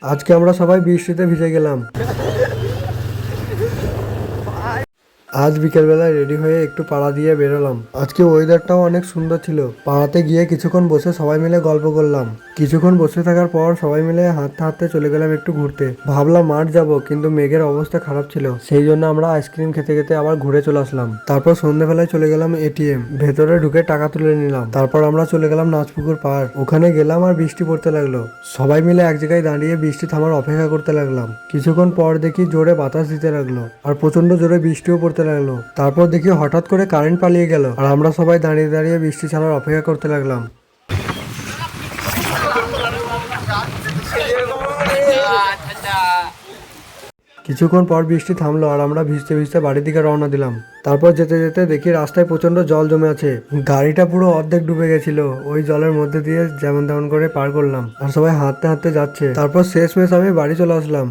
আজকে আমরা সবাই বৃষ্টিতে ভিজে গেলাম। আজ বিকেলবেলায় রেডি হয়ে একটু পাড়া দিয়ে বেরোলাম। আজকে ওয়েদারটাও অনেক সুন্দর ছিল। পাড়াতে গিয়ে কিছুক্ষণ বসে সবাই মিলে গল্প করলাম। কিছুক্ষণ বসে থাকার পর সবাই মিলে হাঁটতে হাঁটতে চলে গেলাম একটু ঘুরতে। ভাবলাম মাঠ যাব, কিন্তু মেঘের অবস্থা খারাপ ছিল, সেই জন্য আমরা আইসক্রিম খেতে খেতে আবার ঘুরে চলে আসলাম। তারপর সন্ধ্যেবেলায় চলে গেলাম এটিএম, ভেতরে ঢুকে টাকা তুলে নিলাম। তারপর আমরা চলে গেলাম নাচপুকুর পার্ক, ওখানে গেলাম আর বৃষ্টি পড়তে লাগলো। সবাই মিলে এক জায়গায় দাঁড়িয়ে বৃষ্টি থামার অপেক্ষা করতে লাগলাম। কিছুক্ষণ পর দেখি জোরে বাতাস দিতে লাগলো আর প্রচন্ড জোরে বৃষ্টিও পড়তে লাগলো। তারপর দেখি হঠাৎ করে কারেন্ট পালিয়ে গেল আর আমরা সবাই দাঁড়িয়ে দাঁড়িয়ে বৃষ্টি ছাড়ার অপেক্ষা করতে লাগলাম। কিছুক্ষণ পর বৃষ্টি থামলো আর আমরা ভিজতে ভিজতে বাড়ির দিকে রওনা দিলাম। তারপর যেতে যেতে দেখি রাস্তায় প্রচন্ড জল জমে আছে। গাড়িটা পুরো অর্ধেক ডুবে গেছিল। ওই জলের মধ্যে দিয়ে যেমন তেমন করে পার করলাম আর সবাই হাঁটতে হাঁটতে যাচ্ছে। তারপর শেষমেশ আমি বাড়ি চলে আসলাম।